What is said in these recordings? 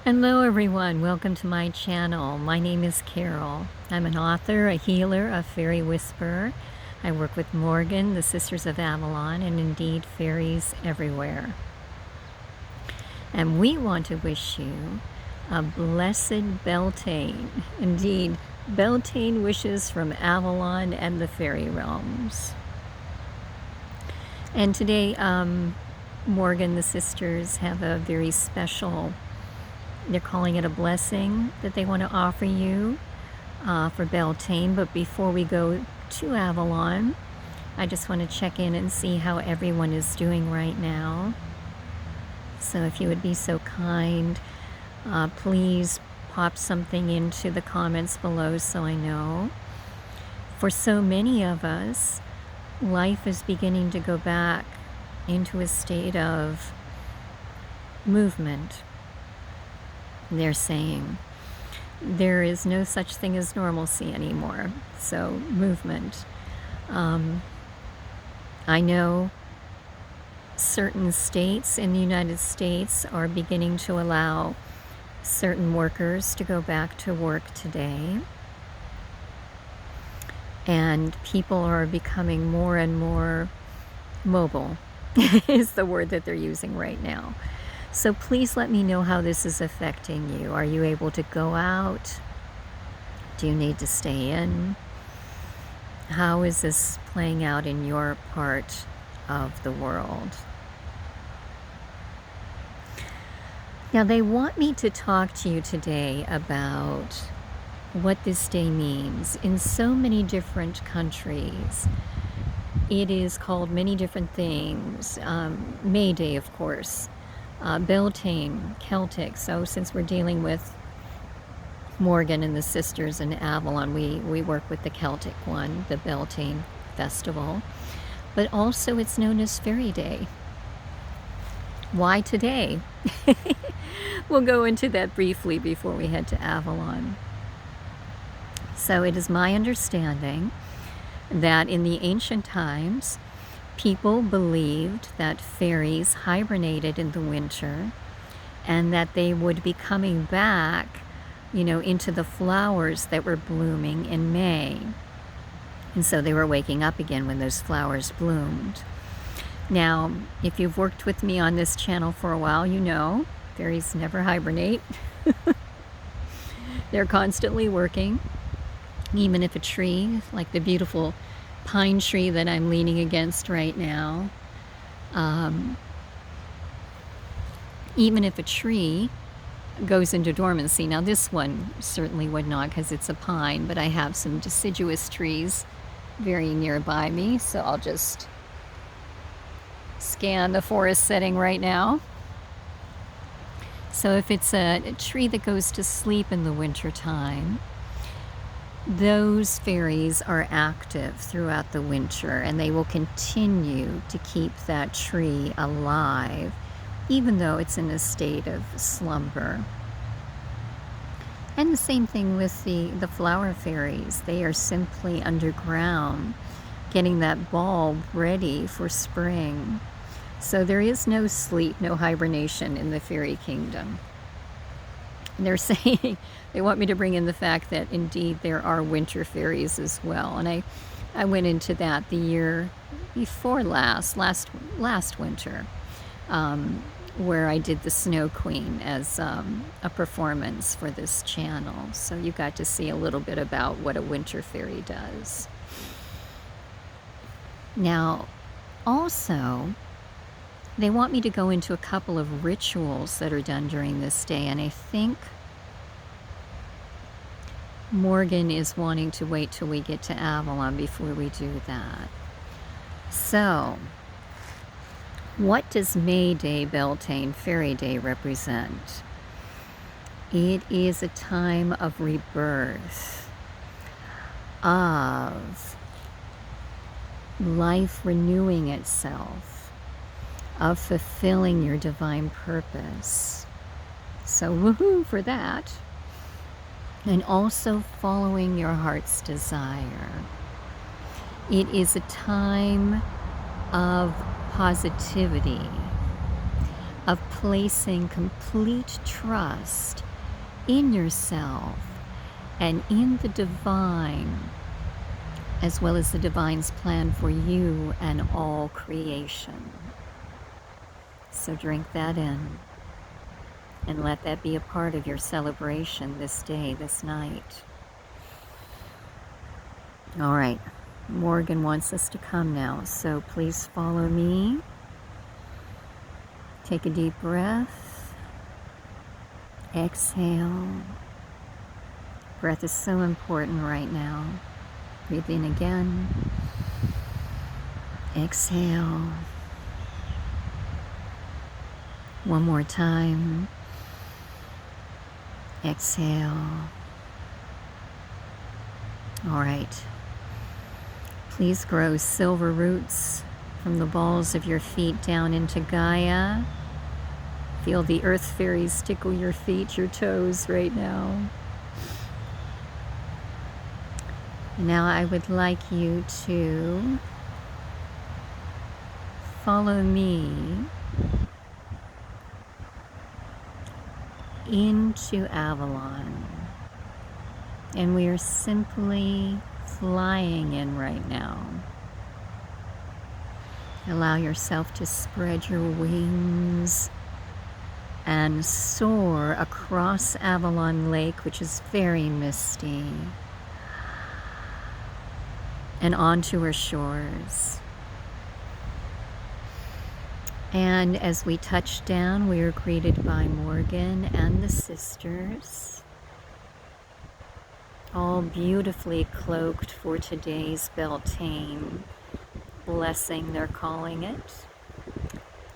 Hello everyone, welcome to my channel. My name is Carol. I'm an author, a healer, a fairy whisperer. I work with Morgan, the Sisters of Avalon, and indeed fairies everywhere. And we want to wish you a blessed Beltane. Indeed, Beltane wishes from Avalon and the fairy realms. And today, Morgan, the sisters, have a very special, they're calling it a blessing that they want to offer you for Beltane. But before we go to Avalon, I just want to check in and see how everyone is doing right now. So if you would be so kind, please pop something into the comments below so I know. For so many of us, life is beginning to go back into a state of movement. They're saying there is no such thing as normalcy anymore. So movement. I know certain states in the United States are beginning to allow certain workers to go back to work today. And people are becoming more and more mobile is the word that they're using right now. So please let me know how this is affecting you. Are you able to go out? Do you need to stay in? How is this playing out in your part of the world? Now, they want me to talk to you today about what this day means. In so many different countries, it is called many different things. May Day, of course. Beltane, Celtic. So since we're dealing with Morgan and the sisters in Avalon, we work with the Celtic one, the Beltane festival. But also it's known as Faerie Day. Why today? We'll go into that briefly before we head to Avalon. So it is my understanding that in the ancient times, people believed that fairies hibernated in the winter and that they would be coming back, into the flowers that were blooming in May. And so they were waking up again when those flowers bloomed. Now, if you've worked with me on this channel for a while, you know fairies never hibernate. They're constantly working. Even if a tree, like the beautiful pine tree that I'm leaning against right now, even if a tree goes into dormancy, now this one certainly would not because it's a pine, but I have some deciduous trees very nearby me, so I'll just scan the forest setting right now. So if it's a tree that goes to sleep in the winter time, those fairies are active throughout the winter and they will continue to keep that tree alive even though it's in a state of slumber. And the same thing with the flower fairies. They are simply underground getting that bulb ready for spring. So there is no sleep, no hibernation in the fairy kingdom. They're saying, they want me to bring in the fact that indeed there are winter fairies as well. And I went into that the year before last winter, where I did the Snow Queen as a performance for this channel. So you got to see a little bit about what a winter fairy does. Now, also, they want me to go into a couple of rituals that are done during this day, and I think Morgan is wanting to wait till we get to Avalon before we do that. So, what does May Day, Beltane, Faerie Day represent? It is a time of rebirth, of life renewing itself, of fulfilling your divine purpose. So woohoo for that. And also following your heart's desire. It is a time of positivity, of placing complete trust in yourself and in the divine, as well as the divine's plan for you and all creation. So drink that in and let that be a part of your celebration this day, this night. All right, Morgan wants us to come now, so please follow me. Take a deep breath. Exhale. Breath is so important right now. Breathe in again. Exhale. One more time. Exhale. All right. Please grow silver roots from the balls of your feet down into Gaia. Feel the earth fairies tickle your feet, your toes right now. Now I would like you to follow me into Avalon. And we are simply flying in right now. Allow yourself to spread your wings and soar across Avalon Lake, which is very misty, and onto her shores. And as we touch down, we are greeted by Morgan and the sisters, all beautifully cloaked for today's Beltane blessing, they're calling it.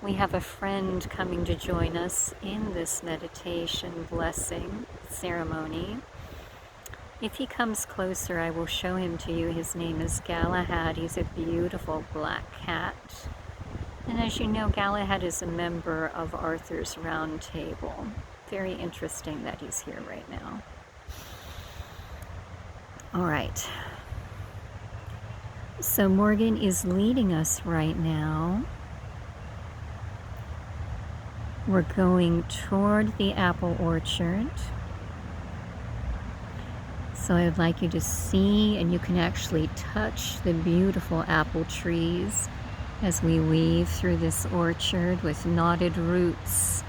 We have a friend coming to join us in this meditation blessing ceremony. If he comes closer, I will show him to you. His name is Galahad. He's a beautiful black cat. And as you know, Galahad is a member of Arthur's Round Table. Very interesting that he's here right now. All right. So Morgan is leading us right now. We're going toward the apple orchard. So I would like you to see, and you can actually touch the beautiful apple trees as we weave through this orchard with knotted roots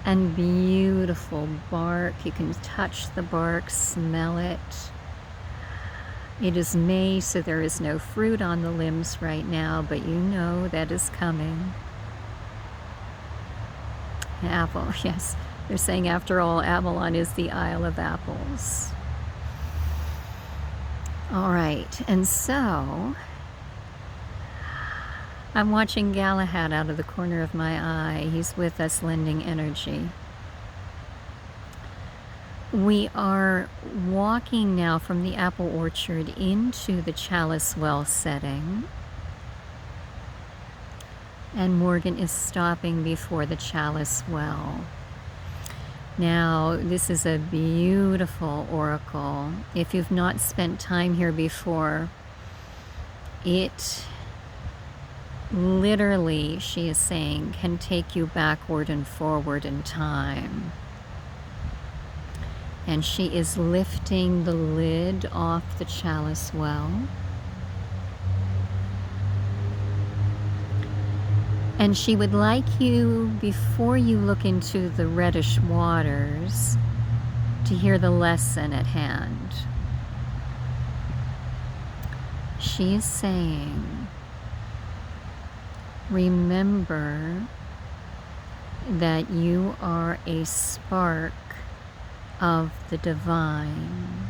and beautiful bark. You can touch the bark, smell it. It is May, so there is no fruit on the limbs right now, but you know that is coming. Apple, yes. They're saying, after all, Avalon is the Isle of Apples. All right, and so I'm watching Galahad out of the corner of my eye. He's with us, lending energy. We are walking now from the apple orchard into the chalice well setting. And Morgan is stopping before the chalice well. Now, this is a beautiful oracle. If you've not spent time here before, it literally, she is saying, can take you backward and forward in time. And she is lifting the lid off the chalice well. And she would like you, before you look into the reddish waters, to hear the lesson at hand. She is saying, remember that you are a spark of the divine,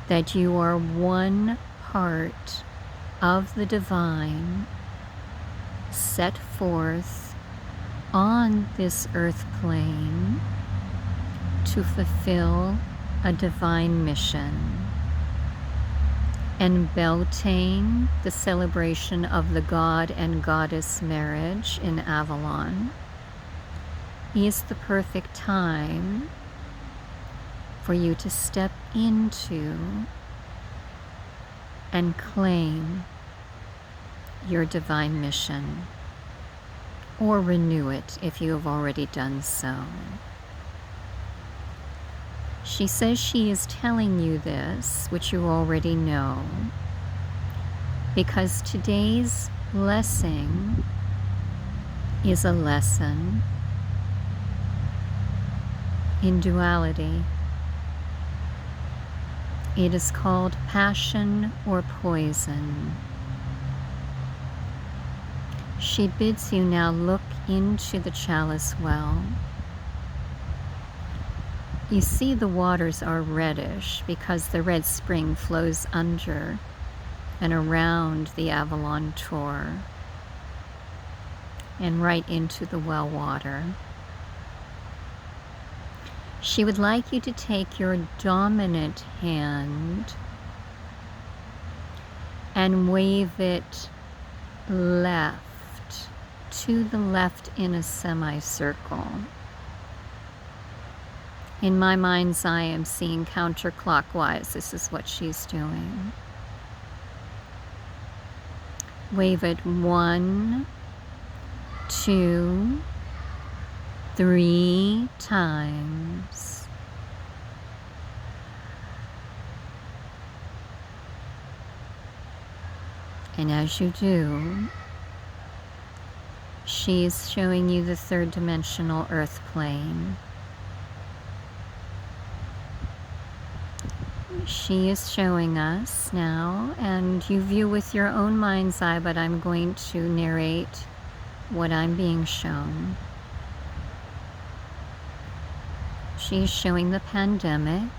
that you are one part of the divine set forth on this earth plane to fulfill a divine mission. And Beltane, the celebration of the god and goddess marriage in Avalon, is the perfect time for you to step into and claim your divine mission. or renew it if you have already done so. She says she is telling you this, which you already know, because today's blessing is a lesson in duality. It is called passion or poison. She bids you now look into the chalice well. You see the waters are reddish because the red spring flows under and around the Avalon Tor and right into the well water. She would like you to take your dominant hand and wave it left, to the left in a semicircle. In my mind's eye, I'm seeing counterclockwise. This is what she's doing. Wave it 1, 2, 3 times. And as you do, she's showing you the third dimensional earth plane. She is showing us now, and you view with your own mind's eye, but I'm going to narrate what I'm being shown. She's showing the pandemic,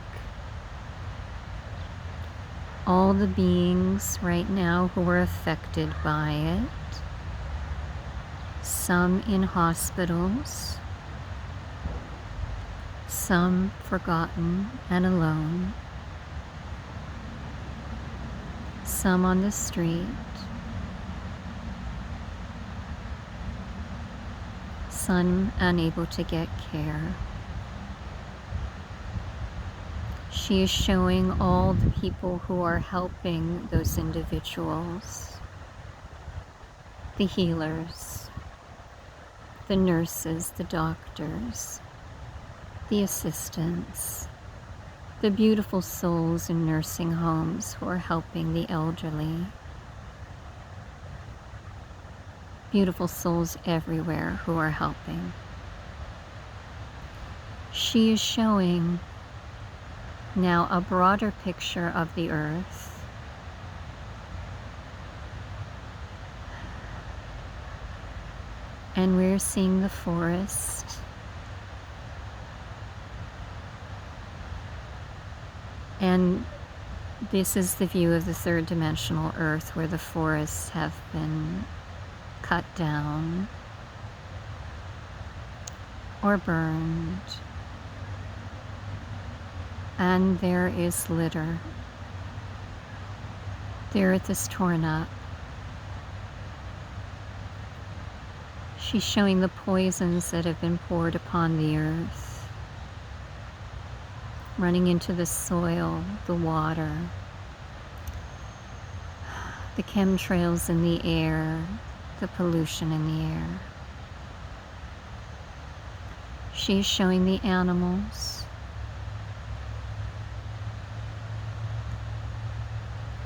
all the beings right now who are affected by it, some in hospitals, some forgotten and alone, some on the street, some unable to get care. She is showing all the people who are helping those individuals, the healers, the nurses, the doctors, the assistants, the beautiful souls in nursing homes who are helping the elderly, beautiful souls everywhere who are helping. She is showing now a broader picture of the earth. And we're seeing the forest. And this is the view of the third dimensional earth, where the forests have been cut down or burned. And there is litter. The earth is torn up. She's showing the poisons that have been poured upon the earth, running into the soil, the water, the chemtrails in the air, the pollution in the air. She's showing the animals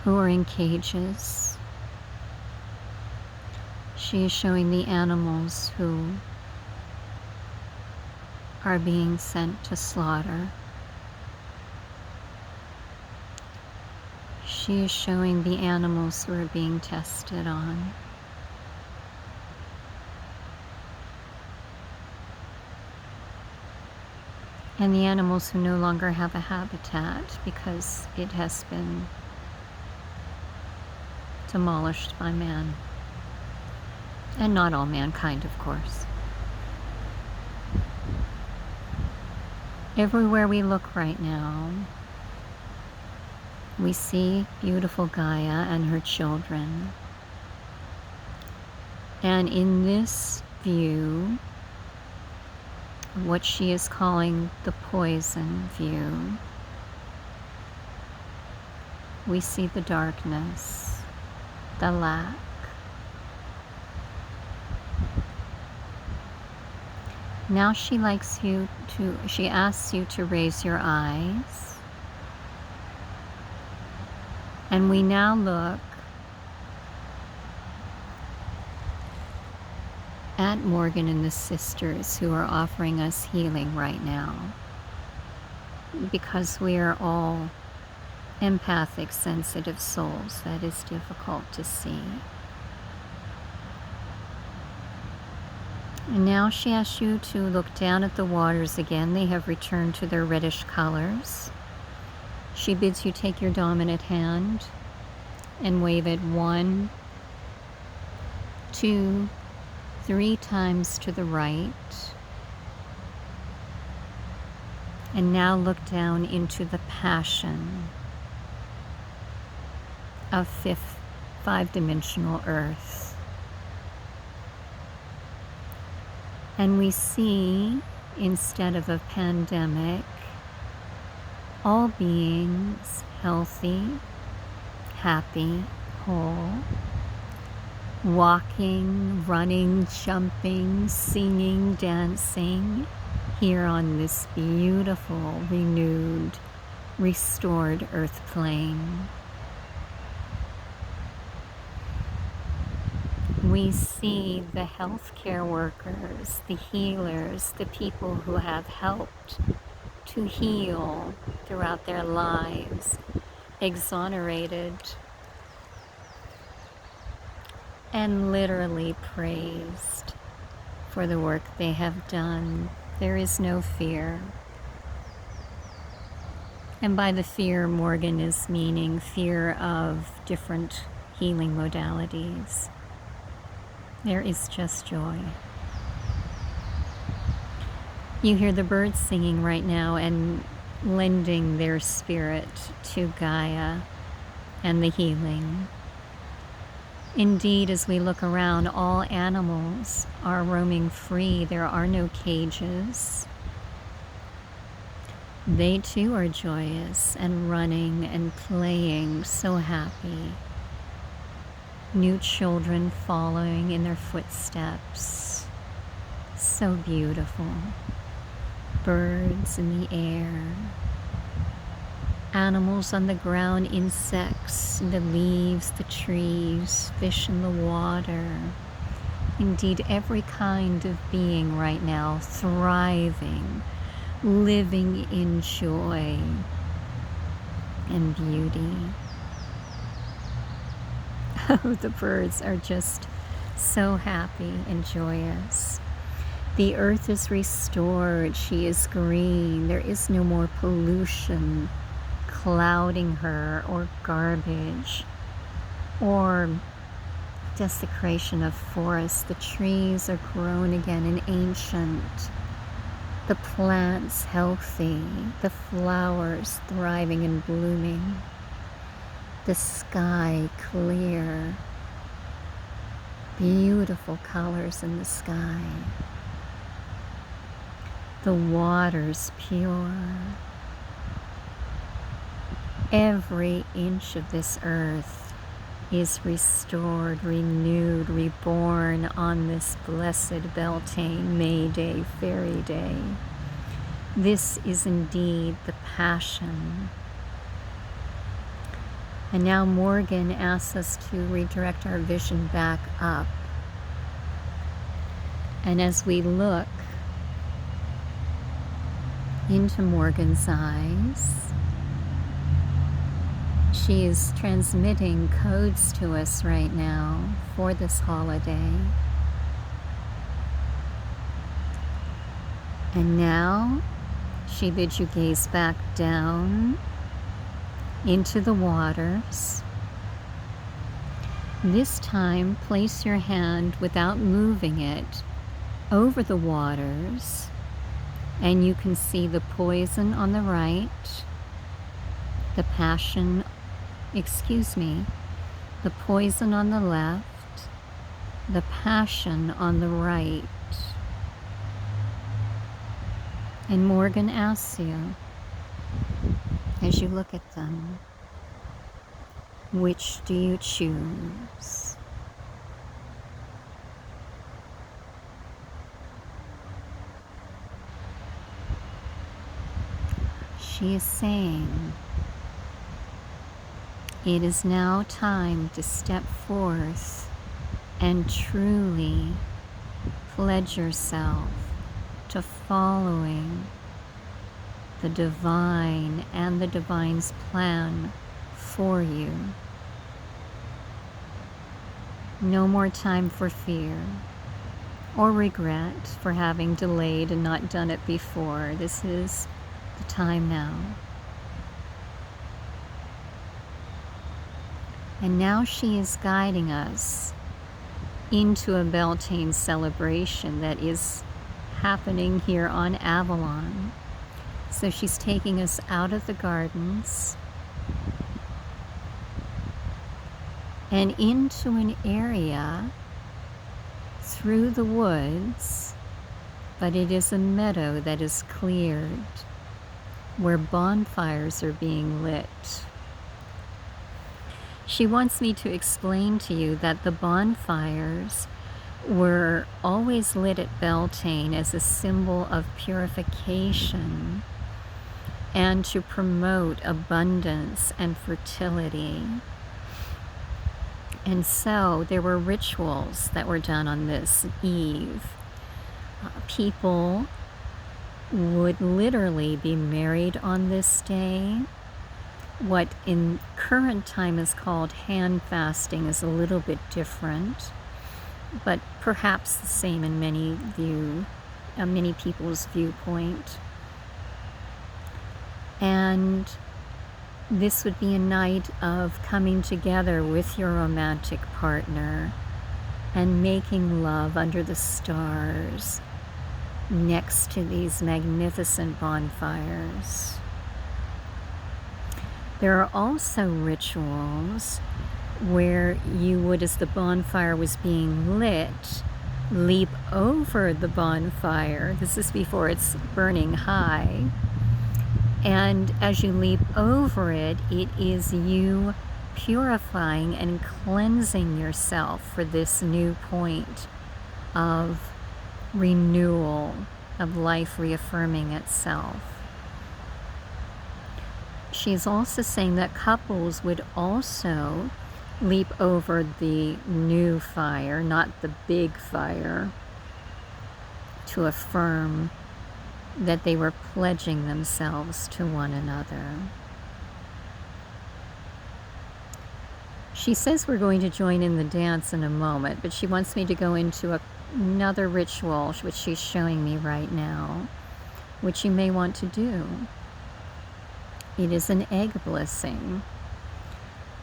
who are in cages. She is showing the animals who are being sent to slaughter. She is showing the animals who are being tested on. And the animals who no longer have a habitat because it has been demolished by man. And not all mankind, of course. Everywhere we look right now, we see beautiful Gaia and her children. And in this view, what she is calling the poison view, we see the darkness, the lack, Now she asks you to raise your eyes. And we now look at Morgan and the sisters who are offering us healing right now, because we are all empathic, sensitive souls. That is difficult to see. And now she asks you to look down at the waters again. They have returned to their reddish colors. She bids you take your dominant hand and wave it 1, 2, 3 times to the right. And now look down into the passion of 5-dimensional Earth. And we see, instead of a pandemic, all beings healthy, happy, whole, walking, running, jumping, singing, dancing, here on this beautiful, renewed, restored earth plane. We see the healthcare workers, the healers, the people who have helped to heal throughout their lives, exonerated and literally praised for the work they have done. There is no fear. And by the fear, Morgan is meaning fear of different healing modalities. There is just joy. You hear the birds singing right now and lending their spirit to Gaia and the healing. Indeed, as we look around, all animals are roaming free. There are no cages. They too are joyous and running and playing, so happy. New children following in their footsteps. So beautiful. Birds in the air. Animals on the ground, insects in the leaves, the trees, fish in the water. Indeed, every kind of being right now thriving, living in joy and beauty. Oh, the birds are just so happy and joyous. The earth is restored. She is green. There is no more pollution clouding her, or garbage, or desecration of forests. The trees are grown again and ancient. The plants healthy. The flowers thriving and blooming. The sky clear. Beautiful colors in the sky. The waters pure. Every inch of this earth is restored, renewed, reborn on this blessed Beltane May Day, Faerie Day. This is indeed the passion. And now Morgan asks us to redirect our vision back up. And as we look into Morgan's eyes, she is transmitting codes to us right now for this holiday. And now she bids you gaze back down into the waters. This time, place your hand without moving it over the waters, and you can see the poison on the right, the poison on the left, the passion on the right. And Morgan asks you, as you look at them, which do you choose? She is saying, it is now time to step forth and truly pledge yourself to following the divine and the divine's plan for you. No more time for fear or regret for having delayed and not done it before. This is the time now. And now she is guiding us into a Beltane celebration that is happening here on Avalon. So she's taking us out of the gardens and into an area through the woods, but it is a meadow that is cleared where bonfires are being lit. She wants me to explain to you that the bonfires were always lit at Beltane as a symbol of purification and to promote abundance and fertility. And so there were rituals that were done on this eve. People would literally be married on this day. What in current time is called hand fasting is a little bit different, but perhaps the same in many people's viewpoint. And this would be a night of coming together with your romantic partner and making love under the stars next to these magnificent bonfires. There are also rituals where you would, as the bonfire was being lit, leap over the bonfire. This is before it's burning high. And as you leap over it, it is you purifying and cleansing yourself for this new point of renewal, of life reaffirming itself. She's also saying that couples would also leap over the new fire, not the big fire, to affirm that they were pledging themselves to one another. She says we're going to join in the dance in a moment, but she wants me to go into another ritual, which she's showing me right now, which you may want to do. It is an egg blessing.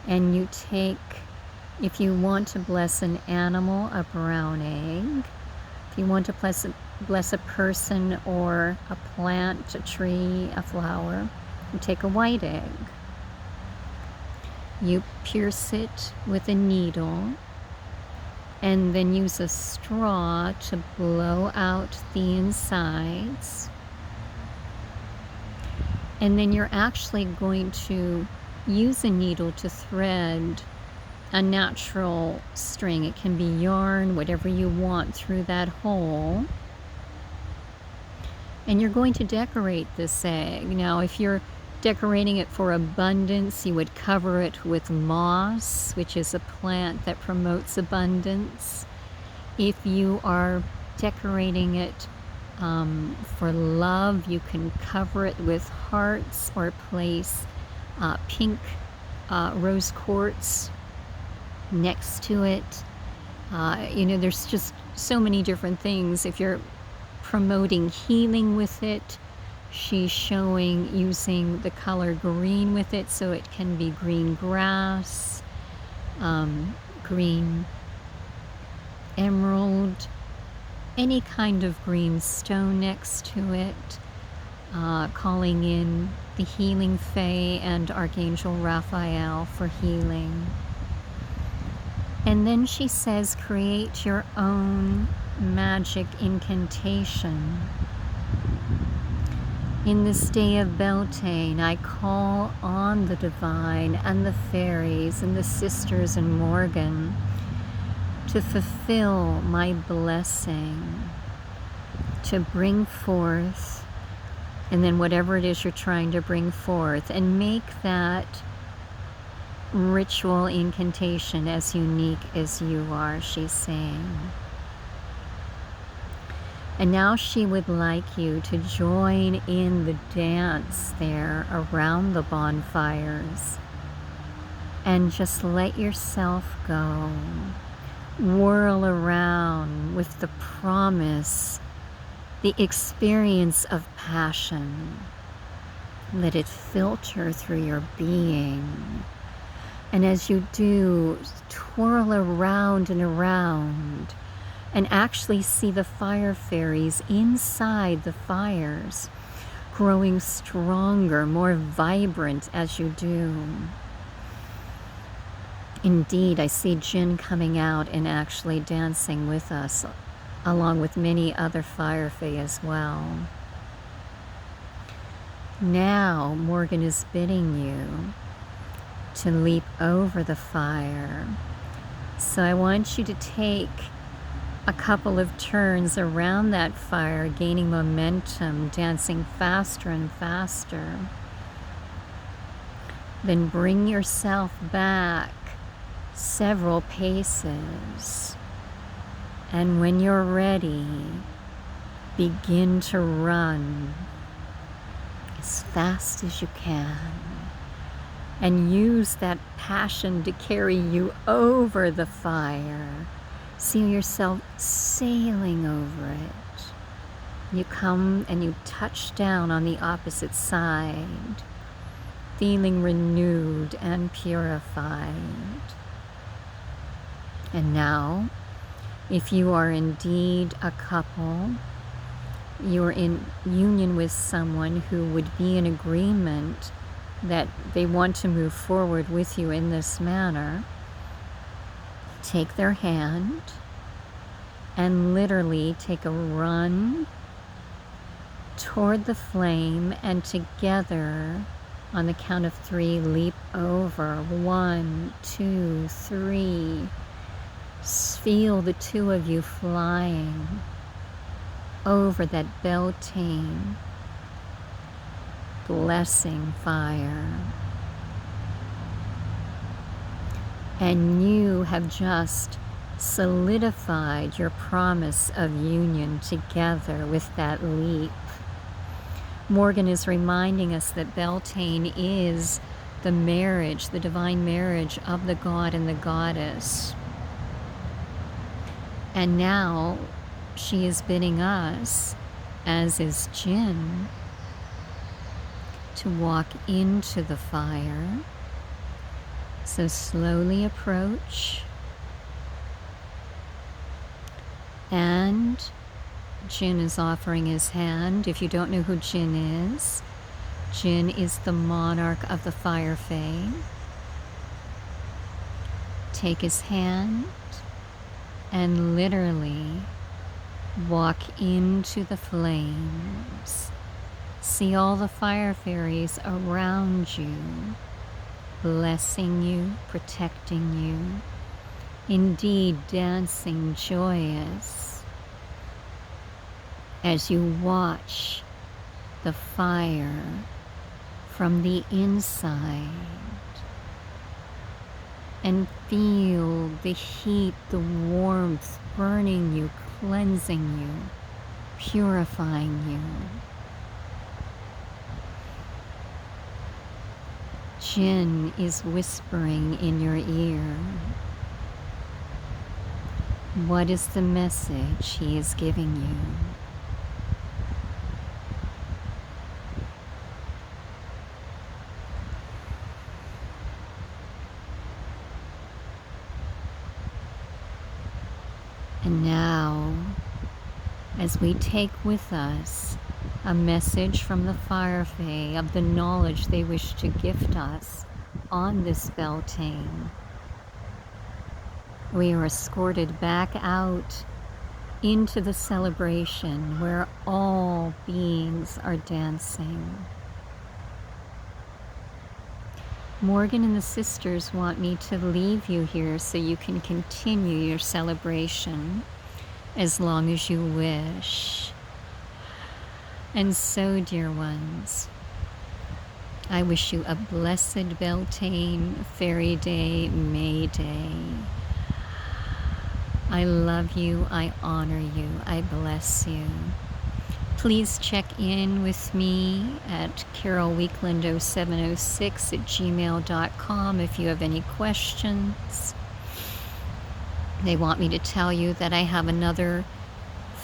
And you take, if you want to bless an animal, a brown egg. If you want to bless a person or a plant, a tree, a flower, you take a white egg. You pierce it with a needle and then use a straw to blow out the insides. And then you're actually going to use a needle to thread a natural string. It can be yarn, whatever you want, through that hole. And you're going to decorate this egg. Now, if you're decorating it for abundance, you would cover it with moss, which is a plant that promotes abundance. If you are decorating it for love, you can cover it with hearts or place pink rose quartz next to it. There's just so many different things. If you're promoting healing with it, she's showing using the color green with it, so it can be green grass, green emerald, any kind of green stone next to it, calling in the healing Fae and Archangel Raphael for healing. And then she says, create your own magic incantation. In this day of Beltane, I call on the divine and the fairies and the sisters and Morgan to fulfill my blessing, to bring forth And then whatever it is you're trying to bring forth, and make that ritual incantation as unique as you are, she's saying. And now she would like you to join in the dance there around the bonfires and just let yourself go. Whirl around with the promise, the experience of passion. Let it filter through your being. And as you do, twirl around and around, and actually see the fire fairies inside the fires, growing stronger, more vibrant as you do. Indeed, I see Jinn coming out and actually dancing with us, along with many other fire fae as well. Now, Morgan is bidding you to leap over the fire. So I want you to take a couple of turns around that fire, gaining momentum, dancing faster and faster. Then bring yourself back several paces. And when you're ready, begin to run as fast as you can. And use that passion to carry you over the fire. See yourself sailing over it. You come and you touch down on the opposite side, feeling renewed and purified. And now, if you are indeed a couple, you're in union with someone who would be in agreement that they want to move forward with you in this manner, take their hand and literally take a run toward the flame, and together, on the count of 3, leap over. 1, 2, 3. Feel the two of you flying over that Beltane blessing fire. And you have just solidified your promise of union together with that leap. Morgan is reminding us that Beltane is the marriage, the divine marriage of the god and the goddess. And now she is bidding us, as is Jinn, to walk into the fire. So slowly approach, and Jinn is offering his hand. If you don't know who Jinn is the monarch of the fire fae. Take his hand and literally walk into the flames. See all the fire fairies around you, blessing you, protecting you, indeed dancing joyous as you watch the fire from the inside and feel the heat, the warmth burning you, cleansing you, purifying you. Jinn is whispering in your ear. What is the message he is giving you? And now, as we take with us a message from the fire fae of the knowledge they wish to gift us on this Beltane, we are escorted back out into the celebration where all beings are dancing. Morgan and the sisters want me to leave you here so you can continue your celebration as long as you wish. And so, dear ones, I wish you a blessed Beltane Fairy Day, May Day. I love you, I honor you, I bless you. Please check in with me at carolweekland0706@gmail.com if you have any questions. They want me to tell you that I have another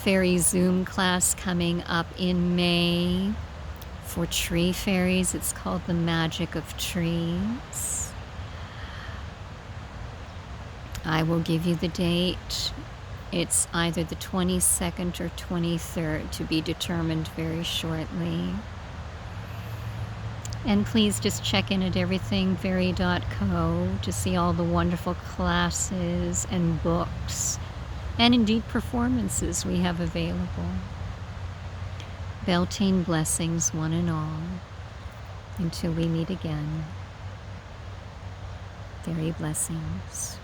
fairy Zoom class coming up in May for tree fairies. It's called The Magic of Trees. I will give you the date. It's either the 22nd or 23rd, to be determined very shortly. And please just check in at everythingfairy.co to see all the wonderful classes and books and indeed performances we have available. Beltane blessings, one and all. Until we meet again, fairy blessings.